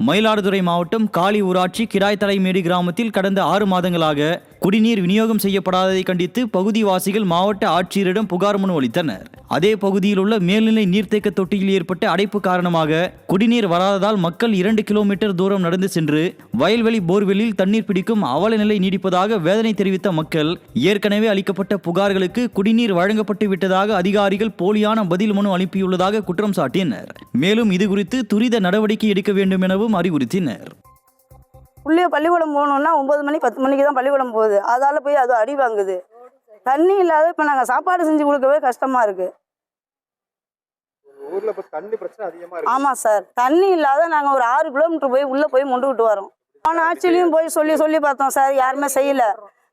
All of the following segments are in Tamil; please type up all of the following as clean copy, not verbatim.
மயிலாடுதுறை மாவட்டம் காளி ஊராட்சி கிராய்த்தலைமேடு கிராமத்தில் கடந்த 6 மாதங்களாக குடிநீர் விநியோகம் செய்யப்படாததை கண்டித்து பகுதிவாசிகள் மாவட்ட ஆட்சியரிடம் புகார் மனு அளித்தனர். அதே பகுதியில் உள்ள மேல்நிலை நீர்த்தேக்க தொட்டியில் ஏற்பட்ட அடைப்பு காரணமாக குடிநீர் வராததால் மக்கள் 2 கிலோமீட்டர் தூரம் நடந்து சென்று வயல்வெளி போர்வெல்லில் தண்ணீர் பிடிக்கும் அவல நிலை நீடிப்பதாக வேதனை தெரிவித்த மக்கள் ஏற்கனவே அளிக்கப்பட்ட புகார்களுக்கு குடிநீர் வழங்கப்பட்டு விட்டதாக அதிகாரிகள் போலியான பதில் மனு அனுப்பியுள்ளதாக குற்றம் சாட்டினர். மேலும் இதுகுறித்து துரித நடவடிக்கை எடுக்க வேண்டும் எனவும் அறிவுறுத்தினர். உள்ளே பள்ளிக்கூடம் போகணுன்னா 9 மணி 10 மணிக்கு தான் பள்ளிக்கூடம் போகுது. அதால் போய் அது அடி வாங்குது. தண்ணி இல்லாத இப்போ நாங்கள் சாப்பாடு செஞ்சு கொடுக்கவே கஷ்டமாக இருக்குது. ஆமாம் சார், தண்ணி இல்லாத நாங்கள் ஒரு 6 கிலோமீட்டர் போய் உள்ளே போய் மொண்டுக்கிட்டு வரோம். ஆனால் ஆட்சிலையும் போய் சொல்லி பார்த்தோம் சார், யாருமே செய்யலை.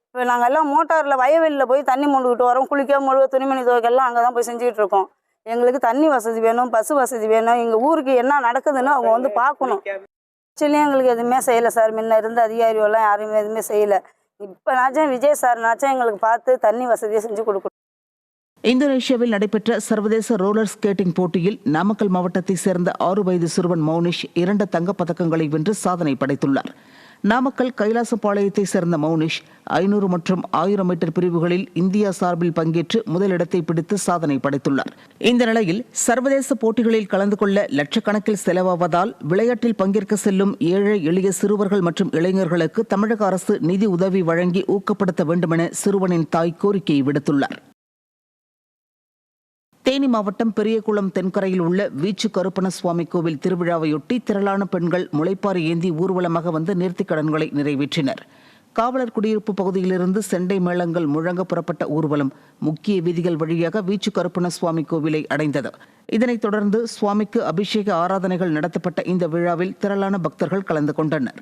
இப்போ நாங்கள் எல்லாம் மோட்டாரில் வயவெளியில் போய் தண்ணி மொண்டுக்கிட்டு வரோம். குளிக்க முழுவ துணிமணி துவைக்கெல்லாம் அங்கே தான் போய் செஞ்சுக்கிட்டு இருக்கோம். எங்களுக்கு தண்ணி வசதி வேணும், பஸ் வசதி வேணும். எங்கள் ஊருக்கு என்ன நடக்குதுன்னு அவங்க வந்து பார்க்கணும். ஆக்சுவலி எங்களுக்கு எதுவுமே செய்யலை சார். முன்ன இருந்த அதிகாரிகள்லாம் யாருமே எதுவுமே செய்யலை. இப்போனாச்சும் விஜய் சார்னாச்சும் எங்களுக்கு பார்த்து தண்ணி வசதியை செஞ்சு கொடுக்கணும். இந்தோனேஷியாவில் நடைபெற்ற சர்வதேச ரோலர் ஸ்கேட்டிங் போட்டியில் நாமக்கல் மாவட்டத்தை சேர்ந்த 6 வயது சிறுவன் மௌனிஷ் 2 தங்கப் பதக்கங்களை வென்று சாதனை படைத்துள்ளார். நாமக்கல் கைலாசபாளையத்தை சேர்ந்த மௌனிஷ் 500 மற்றும் 1000 மீட்டர் பிரிவுகளில் இந்தியா சார்பில் பங்கேற்று முதலிடத்தை பிடித்து சாதனை படைத்துள்ளார். இந்த நிலையில் சர்வதேச போட்டிகளில் கலந்து கொள்ள லட்சக்கணக்கில் செலவாவதால் விளையாட்டில் பங்கேற்க செல்லும் ஏழை எளிய சிறுவர்கள் மற்றும் இளைஞர்களுக்கு தமிழக அரசு நிதி உதவி வழங்கி ஊக்கப்படுத்த வேண்டுமென சிறுவனின் தாய் கோரிக்கையை விடுத்துள்ளார். தேனி மாவட்டம் பெரியகுளம் தென்கரையில் உள்ள வீச்சு கருப்பணசுவாமி கோவில் திருவிழாவையொட்டி திரளான பெண்கள் முளைப்பாரி ஏந்தி ஊர்வலமாக வந்து நேர்த்திக் கடன்களை நிறைவேற்றினர். காவலர் குடியிருப்பு பகுதியிலிருந்து செண்டை மேளங்கள் முழங்க புறப்பட்ட ஊர்வலம் முக்கிய வீதிகள் வழியாக வீச்சு கருப்பணசுவாமி கோவிலை அடைந்தது. இதனைத் தொடர்ந்து சுவாமிக்கு அபிஷேக ஆராதனைகள் நடத்தப்பட்ட இந்த விழாவில் திரளான பக்தர்கள் கலந்து கொண்டனர்.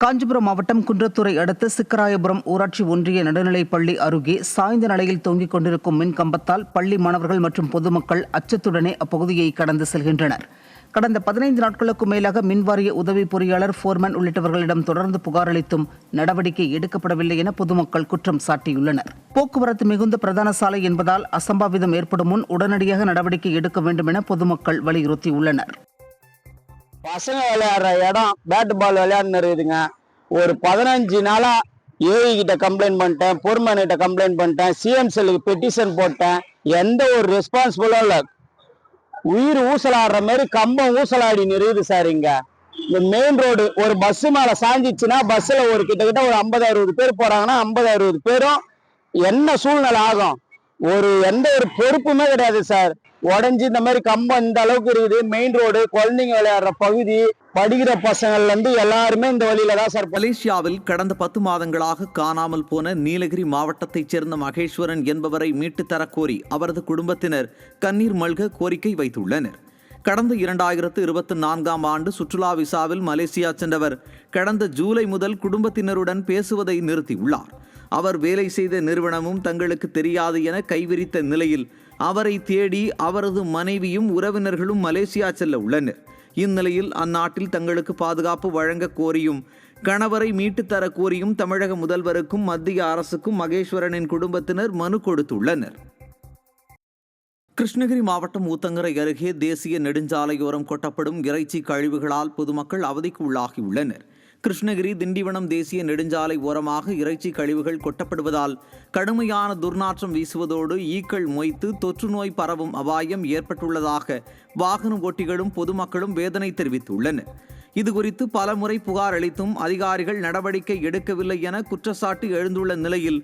காஞ்சிபுரம் மாவட்டம் குன்றத்தூரை அடுத்த சிக்கராயபுரம் ஊராட்சி ஒன்றிய நடுநிலைப் பள்ளி அருகே சாய்ந்த நிலையில் தொங்கிக் கொண்டிருக்கும் மின் கம்பத்தால் பள்ளி மாணவர்கள் மற்றும் பொதுமக்கள் அச்சத்துடனே அப்பகுதியை கடந்து செல்கின்றனர். கடந்த 15 நாட்களுக்கு மேலாக மின்வாரிய உதவி பொறியாளர், போர்மேன் உள்ளிட்டவர்களிடம் தொடர்ந்து புகார் அளித்தும் நடவடிக்கை எடுக்கப்படவில்லை என பொதுமக்கள் குற்றம் சாட்டியுள்ளனர். போக்குவரத்து மிகுந்த பிரதான சாலை என்பதால் அசம்பாவிதம் ஏற்படும் முன் உடனடியாக நடவடிக்கை எடுக்க வேண்டும் என பொதுமக்கள் வலியுறுத்தியுள்ளனர். பசங்க விளையாடுற இடம் பேட் பால் விளையாடுன்னு இருக்குதுங்க. ஒரு 15 நாளா ஏஐ கிட்ட கம்ப்ளைண்ட் பண்ணிட்டேன், போர்மேன் கிட்ட கம்ப்ளைண்ட் பண்ணிட்டேன், சிஎம்செல்லுக்கு பெட்டிஷன் போட்டேன். எந்த ஒரு ரெஸ்பான்சிபிளும் இல்லை. உயிர் ஊசலாடுற மாதிரி கம்பம் ஊசலாடி இருக்குது சார். இங்க இந்த மெயின் ரோடு ஒரு பஸ் மேல சாஞ்சிச்சுன்னா பஸ்ல ஒரு கிட்டத்தட்ட ஒரு 50-60 பேர் போறாங்கன்னா 50-60 பேரும் என்ன சூழ்நிலை ஆகும்? எந்த ஒரு பொறுப்புமே கிடையாது சார். உடஞ்சி இந்த மாதிரி கம்பம் இந்த அளவுக்கு இருக்குது. மெயின் ரோடு, குழந்தைங்க விளையாடுற பகுதி, படிக்கிற பசங்கள்ல இருந்து எல்லாருமே இந்த வழியில தான் சார். மலேசியாவில் கடந்த 10 மாதங்களாக காணாமல் போன நீலகிரி மாவட்டத்தைச் சேர்ந்த மகேஸ்வரன் என்பவரை மீட்டு தரக்கோரி அவரது குடும்பத்தினர் கண்ணீர் மல்க கோரிக்கை வைத்துள்ளனர். கடந்த 2024ஆம் ஆண்டு சுற்றுலா விசாவில் மலேசியா சென்றவர் கடந்த ஜூலை முதல் குடும்பத்தினருடன் பேசுவதை நிறுத்தியுள்ளார். அவர் வேலை செய்த நிறுவனமும் தங்களுக்கு தெரியாது என கைவிரித்த நிலையில் அவரை தேடி அவரது மனைவியும் உறவினர்களும் மலேசியா செல்ல உள்ளனர். இந்நிலையில் அந்நாட்டில் தங்களுக்கு பாதுகாப்பு வழங்க கோரியும் கணவரை மீட்டு தர கோரியும் தமிழக முதல்வருக்கும் மத்திய அரசுக்கும் மகேஸ்வரனின் குடும்பத்தினர் மனு கொடுத்துள்ளனர். கிருஷ்ணகிரி மாவட்டம் ஊத்தங்கரை அருகே தேசிய நெடுஞ்சாலையோரம் கொட்டப்படும் இறைச்சி கழிவுகளால் பொதுமக்கள் அவதிக்கு உள்ளாகியுள்ளனர். கிருஷ்ணகிரி திண்டிவனம் தேசிய நெடுஞ்சாலை ஓரமாக இறைச்சி கழிவுகள் கொட்டப்படுவதால் கடுமையான துர்நாற்றம் வீசுவதோடு ஈக்கள் மொய்த்து தொற்று நோய் பரவும் அபாயம் ஏற்பட்டுள்ளதாக வாகன ஓட்டிகளும் பொதுமக்களும் வேதனை தெரிவித்துள்ளனர். இதுகுறித்து பலமுறை புகார் அளித்தும் அதிகாரிகள் நடவடிக்கை எடுக்கவில்லை என குற்றச்சாட்டு எழுந்துள்ள நிலையில்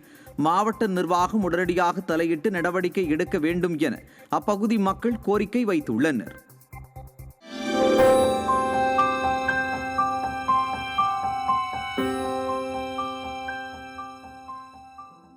மாவட்ட நிர்வாகம் உடனடியாக தலையிட்டு நடவடிக்கை எடுக்க வேண்டும் என அப்பகுதி மக்கள் கோரிக்கை வைத்துள்ளனர்.